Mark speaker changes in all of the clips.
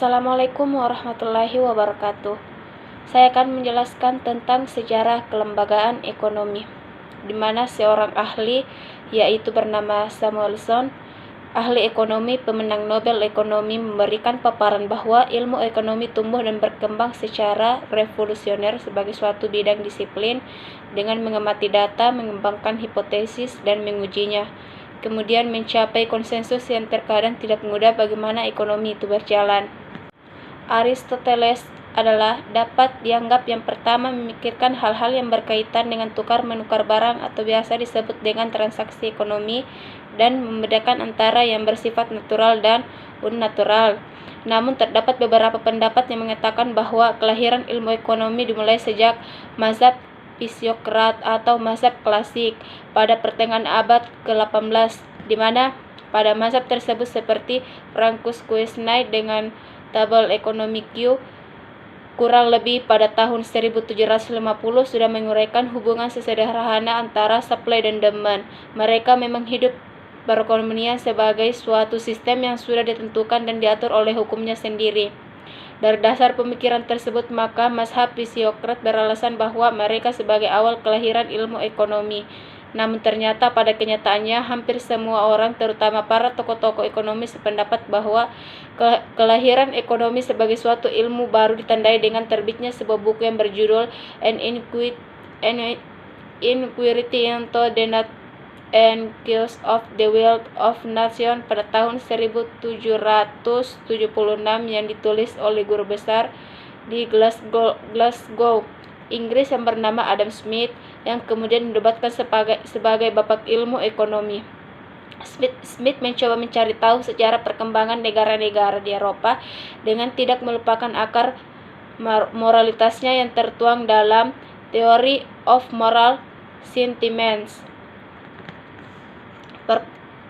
Speaker 1: Assalamualaikum warahmatullahi wabarakatuh. Saya akan menjelaskan tentang sejarah kelembagaan ekonomi, di mana seorang ahli, yaitu bernama Samuelson, ahli ekonomi pemenang Nobel Ekonomi, memberikan paparan bahwa ilmu ekonomi tumbuh dan berkembang secara revolusioner sebagai suatu bidang disiplin dengan mengamati data, mengembangkan hipotesis, dan mengujinya. Kemudian mencapai konsensus yang terkadang tidak mudah bagaimana ekonomi itu berjalan. Aristoteles adalah dapat dianggap yang pertama memikirkan hal-hal yang berkaitan dengan tukar-menukar barang atau biasa disebut dengan transaksi ekonomi, dan membedakan antara yang bersifat natural dan unnatural. Namun terdapat beberapa pendapat yang mengatakan bahwa kelahiran ilmu ekonomi dimulai sejak mazhab Fisiokrat atau mazhab klasik pada pertengahan abad ke-18, di mana pada mazhab tersebut seperti Francis Quesnay dengan tabel ekonomi Q kurang lebih pada tahun 1750 sudah menguraikan hubungan sesederhana antara supply dan demand. Mereka memang hidup perekonomian sebagai suatu sistem yang sudah ditentukan dan diatur oleh hukumnya sendiri. Dari dasar pemikiran tersebut, maka mazhab Fisiokrat beralasan bahwa mereka sebagai awal kelahiran ilmu ekonomi. Namun ternyata pada kenyataannya hampir semua orang, terutama para tokoh-tokoh ekonomi, sependapat bahwa kelahiran ekonomi sebagai suatu ilmu baru ditandai dengan terbitnya sebuah buku yang berjudul An Inquiry into the Nature and Cause of the Wealth of Nations pada tahun 1776 yang ditulis oleh guru besar di Glasgow, Inggris yang bernama Adam Smith, yang kemudian didebatkan sebagai bapak ilmu ekonomi. Smith mencoba mencari tahu sejarah perkembangan negara-negara di Eropa dengan tidak melupakan akar moralitasnya yang tertuang dalam Theory of Moral Sentiments.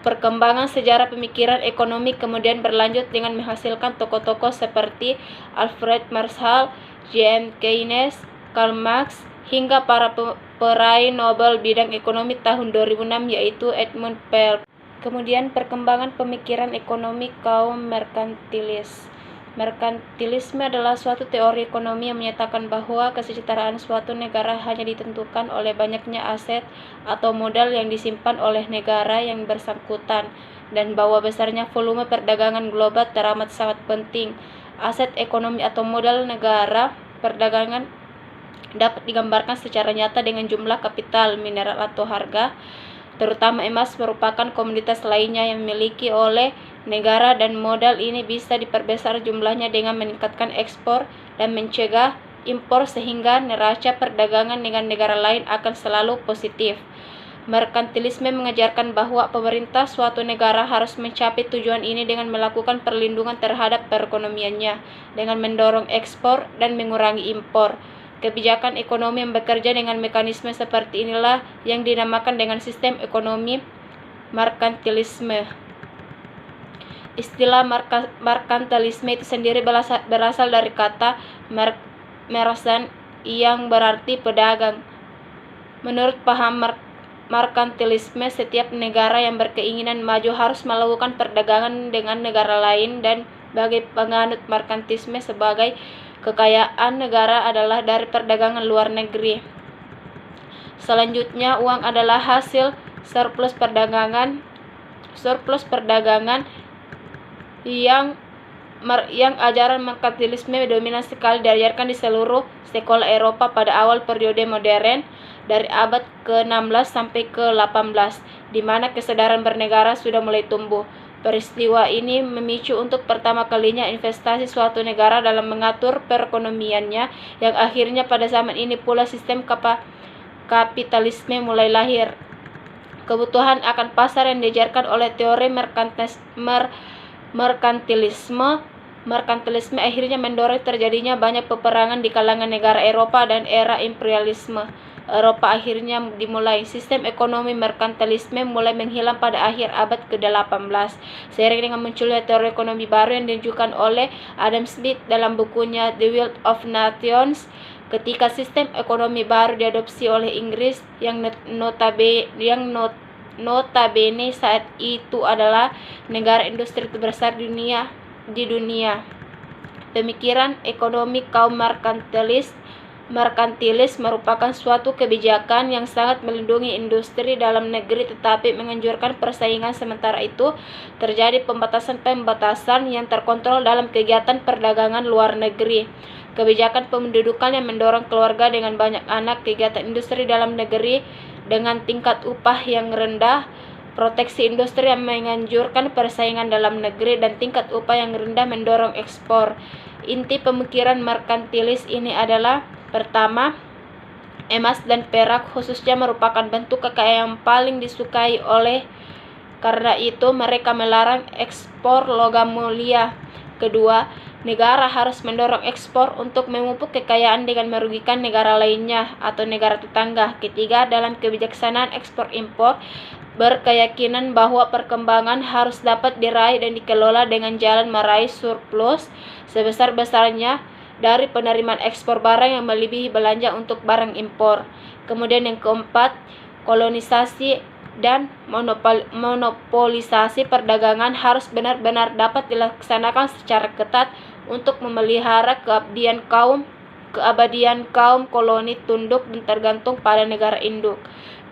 Speaker 1: Perkembangan sejarah pemikiran ekonomi kemudian berlanjut dengan menghasilkan tokoh-tokoh seperti Alfred Marshall, J.M. Keynes, Karl Marx, hingga para peraih Nobel bidang ekonomi tahun 2006 yaitu Edmund Phelps. Kemudian perkembangan pemikiran ekonomi kaum merkantilis. Merkantilisme adalah suatu teori ekonomi yang menyatakan bahwa kesejahteraan suatu negara hanya ditentukan oleh banyaknya aset atau modal yang disimpan oleh negara yang bersangkutan, dan bahwa besarnya volume perdagangan global teramat sangat penting. Aset ekonomi atau modal negara perdagangan dapat digambarkan secara nyata dengan jumlah kapital, mineral atau harga, terutama emas merupakan komoditas lainnya yang dimiliki oleh negara, dan modal ini bisa diperbesar jumlahnya dengan meningkatkan ekspor dan mencegah impor sehingga neraca perdagangan dengan negara lain akan selalu positif. Merkantilisme mengajarkan bahwa pemerintah suatu negara harus mencapai tujuan ini dengan melakukan perlindungan terhadap perekonomiannya, dengan mendorong ekspor dan mengurangi impor. Kebijakan ekonomi yang bekerja dengan mekanisme seperti inilah yang dinamakan dengan sistem ekonomi merkantilisme. Istilah merkantilisme itu sendiri berasal dari kata merchant yang berarti pedagang. Menurut paham merkantilisme, setiap negara yang berkeinginan maju harus melakukan perdagangan dengan negara lain, dan bagi penganut merkantilisme sebagai kekayaan negara adalah dari perdagangan luar negeri. Selanjutnya, uang adalah hasil surplus perdagangan yang ajaran merkantilisme dominan sekali diajarkan di seluruh sekolah Eropa pada awal periode modern dari abad ke-16 sampai ke-18, di mana kesadaran bernegara sudah mulai tumbuh. Peristiwa ini memicu untuk pertama kalinya investasi suatu negara dalam mengatur perekonomiannya, yang akhirnya pada zaman ini pula sistem kapitalisme mulai lahir. Kebutuhan akan pasar yang diajarkan oleh teori merkantilisme akhirnya mendorong terjadinya banyak peperangan di kalangan negara Eropa, dan era imperialisme Eropa akhirnya dimulai. Sistem ekonomi merkantilisme mulai menghilang pada akhir abad ke-18 seiring dengan munculnya teori ekonomi baru yang diajukan oleh Adam Smith dalam bukunya The Wealth of Nations. Ketika sistem ekonomi baru diadopsi oleh Inggris yang notabene saat itu adalah negara industri terbesar di dunia. Pemikiran ekonomi kaum merkantilis merupakan suatu kebijakan yang sangat melindungi industri dalam negeri tetapi menganjurkan persaingan, sementara itu terjadi pembatasan-pembatasan yang terkontrol dalam kegiatan perdagangan luar negeri. Kebijakan pemendudukan yang mendorong keluarga dengan banyak anak, kegiatan industri dalam negeri dengan tingkat upah yang rendah, proteksi industri yang menganjurkan persaingan dalam negeri, dan tingkat upah yang rendah mendorong ekspor. Inti pemikiran merkantilis ini adalah: pertama, emas dan perak khususnya merupakan bentuk kekayaan yang paling disukai karena itu mereka melarang ekspor logam mulia. Kedua, negara harus mendorong ekspor untuk memupuk kekayaan dengan merugikan negara lainnya atau negara tetangga. Ketiga, dalam kebijaksanaan ekspor-impor, berkeyakinan bahwa perkembangan harus dapat diraih dan dikelola dengan jalan meraih surplus sebesar-besarnya dari penerimaan ekspor barang yang melebihi belanja untuk barang impor. Kemudian yang keempat, kolonisasi dan monopolisasi perdagangan harus benar-benar dapat dilaksanakan secara ketat untuk memelihara keabadian kaum koloni tunduk dan tergantung pada negara induk.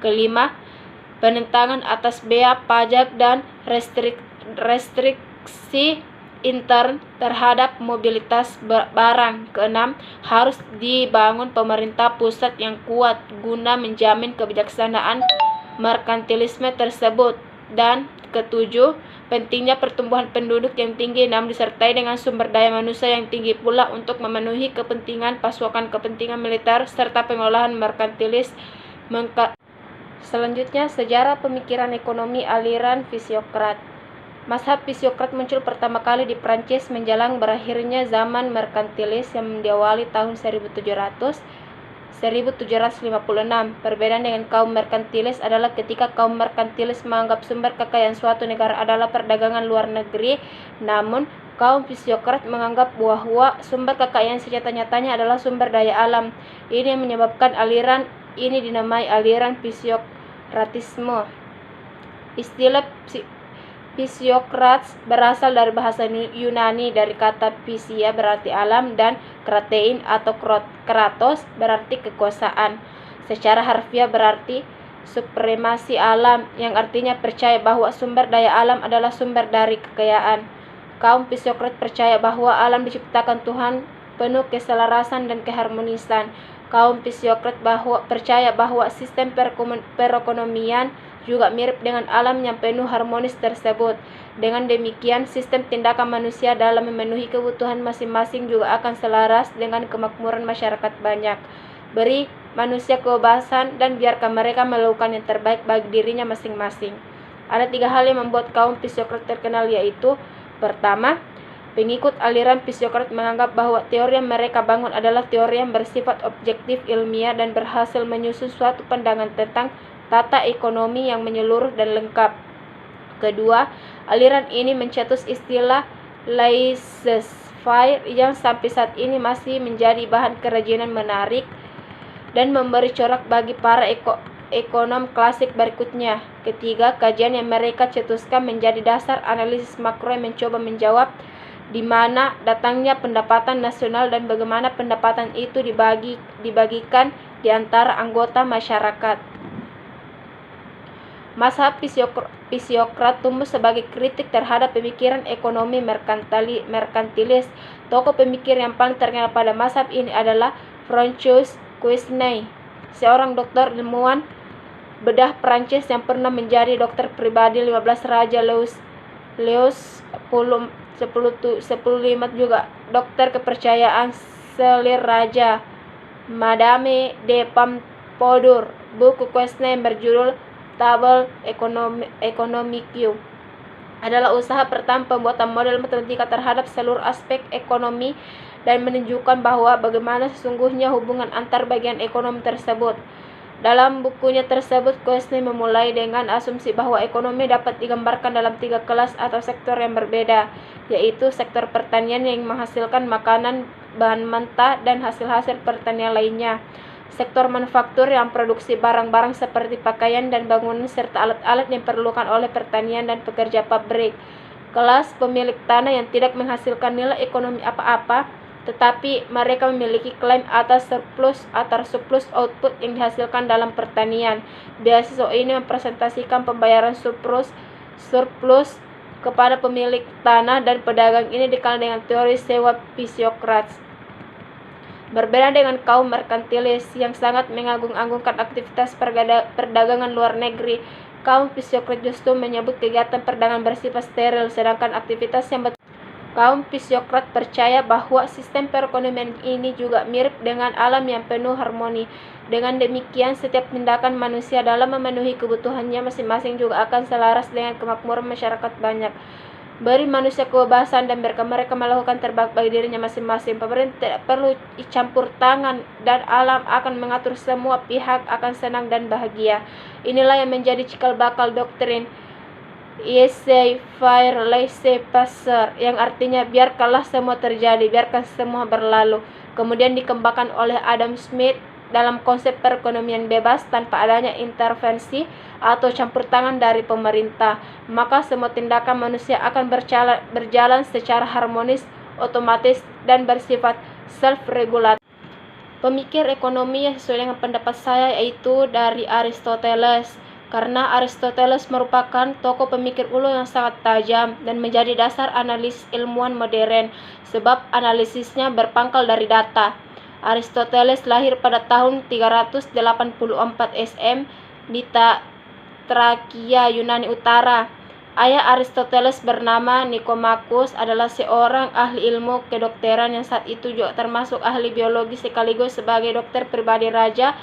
Speaker 1: Kelima, penentangan atas bea, pajak, dan restriksi intern terhadap mobilitas barang. Keenam, harus dibangun pemerintah pusat yang kuat guna menjamin kebijaksanaan merkantilisme tersebut. Dan ketujuh, pentingnya pertumbuhan penduduk yang tinggi namun disertai dengan sumber daya manusia yang tinggi pula untuk memenuhi kepentingan pasokan, kepentingan militer, serta pengolahan merkantilis. Selanjutnya, sejarah pemikiran ekonomi aliran Fisiokrat. Mazhab Fisiokrat muncul pertama kali di Prancis menjelang berakhirnya zaman merkantilis yang diawali tahun 1756. Perbedaan dengan kaum merkantilis adalah ketika kaum merkantilis menganggap sumber kekayaan suatu negara adalah perdagangan luar negeri, namun kaum Fisiokrat menganggap bahwa sumber kekayaan senyata-nyatanya adalah sumber daya alam. Ini yang menyebabkan aliran ini dinamai aliran Fisiokratisme. Istilah Fisiokrats berasal dari bahasa Yunani dari kata phisia berarti alam dan kratein atau kratos berarti kekuasaan. Secara harfiah berarti supremasi alam, yang artinya percaya bahwa sumber daya alam adalah sumber dari kekayaan. Kaum Fisiokrat percaya bahwa alam diciptakan Tuhan penuh keselarasan dan keharmonisan. Kaum Fisiokrat percaya bahwa sistem perekonomian juga mirip dengan alam yang penuh harmonis tersebut. Dengan demikian, sistem tindakan manusia dalam memenuhi kebutuhan masing-masing juga akan selaras dengan kemakmuran masyarakat banyak. Beri manusia kebebasan dan biarkan mereka melakukan yang terbaik bagi dirinya masing-masing. Ada 3 hal yang membuat kaum Fisiokrat terkenal, yaitu: pertama, pengikut aliran Fisiokrat menganggap bahwa teori yang mereka bangun adalah teori yang bersifat objektif, ilmiah, dan berhasil menyusun suatu pandangan tentang tata ekonomi yang menyeluruh dan lengkap. Kedua, aliran ini mencetus istilah laissez-faire yang sampai saat ini masih menjadi bahan kerajinan menarik dan memberi corak bagi para ekonom klasik berikutnya. Ketiga, kajian yang mereka cetuskan menjadi dasar analisis makro yang mencoba menjawab di mana datangnya pendapatan nasional dan bagaimana pendapatan itu dibagikan di antara anggota masyarakat. Mazhab Fisiokrat tumbuh sebagai kritik terhadap pemikiran ekonomi merkantilis. Tokoh pemikir yang paling terkenal pada mazhab ini adalah François Quesnay, seorang dokter ilmuwan bedah Prancis yang pernah menjadi dokter pribadi 15 Raja Louis XV, juga dokter kepercayaan selir Raja Madame de Pompadour. Buku Quesnay berjudul Table Economique adalah usaha pertama pembuatan model matematika terhadap seluruh aspek ekonomi dan menunjukkan bahwa bagaimana sesungguhnya hubungan antar bagian ekonomi tersebut. Dalam bukunya tersebut, Quesnay memulai dengan asumsi bahwa ekonomi dapat digambarkan dalam 3 kelas atau sektor yang berbeda, yaitu sektor pertanian yang menghasilkan makanan, bahan mentah, dan hasil-hasil pertanian lainnya, sektor manufaktur yang produksi barang-barang seperti pakaian dan bangunan serta alat-alat yang diperlukan oleh pertanian dan pekerja pabrik, kelas pemilik tanah yang tidak menghasilkan nilai ekonomi apa-apa, tetapi mereka memiliki klaim atas surplus output yang dihasilkan dalam pertanian. Beasiswa ini mempresentasikan pembayaran surplus kepada pemilik tanah dan pedagang. Ini dikenal dengan teori sewa Pisiokrates. Berbeda dengan kaum merkantilis yang sangat mengagung-agungkan aktivitas perdagangan luar negeri, kaum Pisiokrates justru menyebut kegiatan perdagangan bersifat steril, sedangkan aktivitas yang kaum Pisiokrates percaya bahwa sistem perekonomian ini juga mirip dengan alam yang penuh harmoni. Dengan demikian, setiap tindakan manusia dalam memenuhi kebutuhannya masing-masing juga akan selaras dengan kemakmuran masyarakat banyak. Beri manusia kebebasan dan mereka melakukan terbaik bagi dirinya masing-masing. Pemerintah tidak perlu campur tangan dan alam akan mengatur, semua pihak akan senang dan bahagia. Inilah yang menjadi cikal bakal doktrin laissez-faire, laissez-passer, yang artinya biarkanlah semua terjadi, biarkan semua berlalu. Kemudian dikembangkan oleh Adam Smith dalam konsep perekonomian bebas tanpa adanya intervensi atau campur tangan dari pemerintah, maka semua tindakan manusia akan berjalan secara harmonis, otomatis, dan bersifat self-regulatif. Pemikir ekonomi yang sesuai dengan pendapat saya yaitu dari Aristoteles, karena Aristoteles merupakan tokoh pemikir ulung yang sangat tajam dan menjadi dasar analisis ilmuwan modern, sebab analisisnya berpangkal dari data. Aristoteles lahir pada tahun 384 SM di Trakia, Yunani Utara. Ayah Aristoteles bernama Nicomakhus adalah seorang ahli ilmu kedokteran yang saat itu juga termasuk ahli biologi sekaligus sebagai dokter pribadi Raja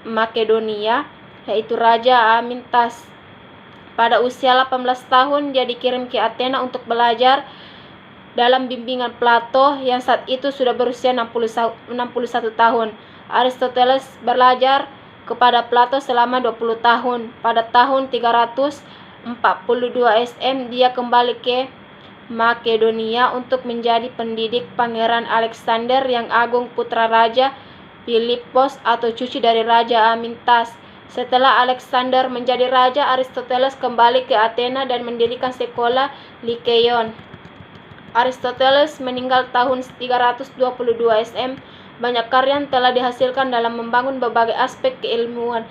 Speaker 1: Makedonia, yaitu Raja Amintas. Pada usia 18 tahun dia dikirim ke Athena untuk belajar dalam bimbingan Plato yang saat itu sudah berusia 61 tahun. Aristoteles belajar kepada Plato selama 20 tahun. Pada tahun 342 SM dia kembali ke Makedonia untuk menjadi pendidik Pangeran Alexander yang Agung, putra Raja Philippos atau cucu dari Raja Amintas. Setelah Alexander menjadi raja, Aristoteles kembali ke Athena dan mendirikan sekolah Lyceon. Aristoteles meninggal tahun 322 SM. Banyak karya yang telah dihasilkan dalam membangun berbagai aspek keilmuan.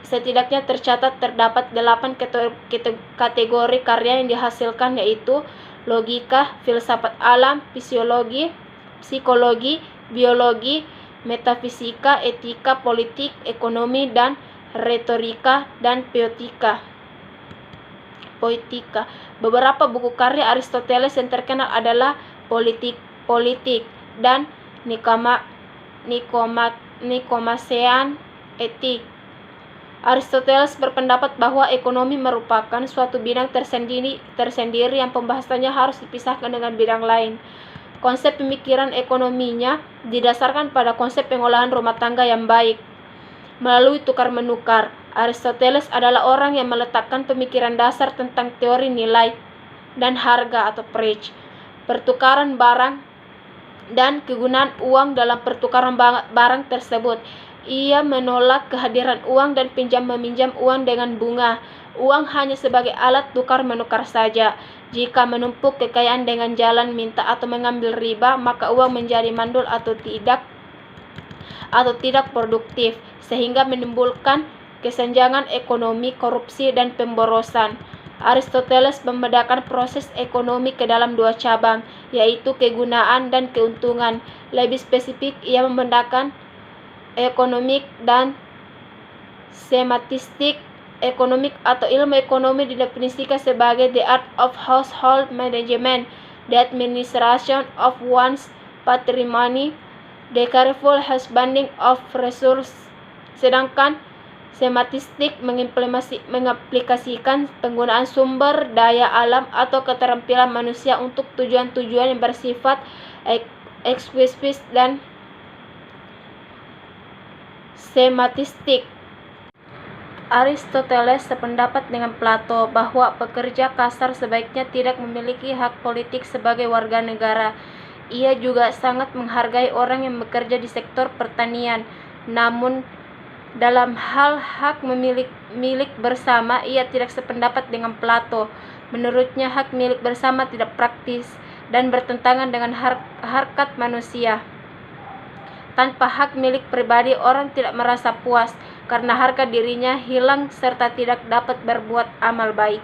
Speaker 1: Setidaknya terdapat 8 kategori karya yang dihasilkan, yaitu logika, filsafat alam, fisiologi, psikologi, biologi, metafisika, etika, politik, ekonomi, dan retorika dan poetika. Beberapa buku karya Aristoteles yang terkenal adalah Politik dan Nikomachean Etik. Aristoteles berpendapat bahwa ekonomi merupakan suatu bidang tersendiri yang pembahasannya harus dipisahkan dengan bidang lain. Konsep pemikiran ekonominya didasarkan pada konsep pengolahan rumah tangga yang baik melalui tukar-menukar. Aristoteles adalah orang yang meletakkan pemikiran dasar tentang teori nilai dan harga atau price, pertukaran barang, dan kegunaan uang dalam pertukaran barang tersebut. Ia menolak kehadiran uang dan pinjam-meminjam uang dengan bunga. Uang hanya sebagai alat tukar-menukar saja. Jika menumpuk kekayaan dengan jalan minta atau mengambil riba, maka uang menjadi mandul atau tidak produktif, sehingga menimbulkan kesenjangan ekonomi, korupsi, dan pemborosan. Aristoteles membedakan proses ekonomi ke dalam 2 cabang, yaitu kegunaan dan keuntungan. Lebih spesifik, ia membedakan ekonomik dan sematistik. Ekonomik atau ilmu ekonomi didefinisikan sebagai the art of household management, the administration of one's patrimony, the careful husbanding of resources. Sedangkan sematistik mengaplikasikan penggunaan sumber daya alam atau keterampilan manusia untuk tujuan-tujuan yang bersifat eksklusif dan sematistik. Aristoteles sependapat dengan Plato bahwa pekerja kasar sebaiknya tidak memiliki hak politik sebagai warga negara. Ia juga sangat menghargai orang yang bekerja di sektor pertanian. Namun dalam hal hak milik bersama, ia tidak sependapat dengan Plato. Menurutnya, hak milik bersama tidak praktis dan bertentangan dengan harkat manusia. Tanpa hak milik pribadi, orang tidak merasa puas karena harga dirinya hilang serta tidak dapat berbuat amal baik.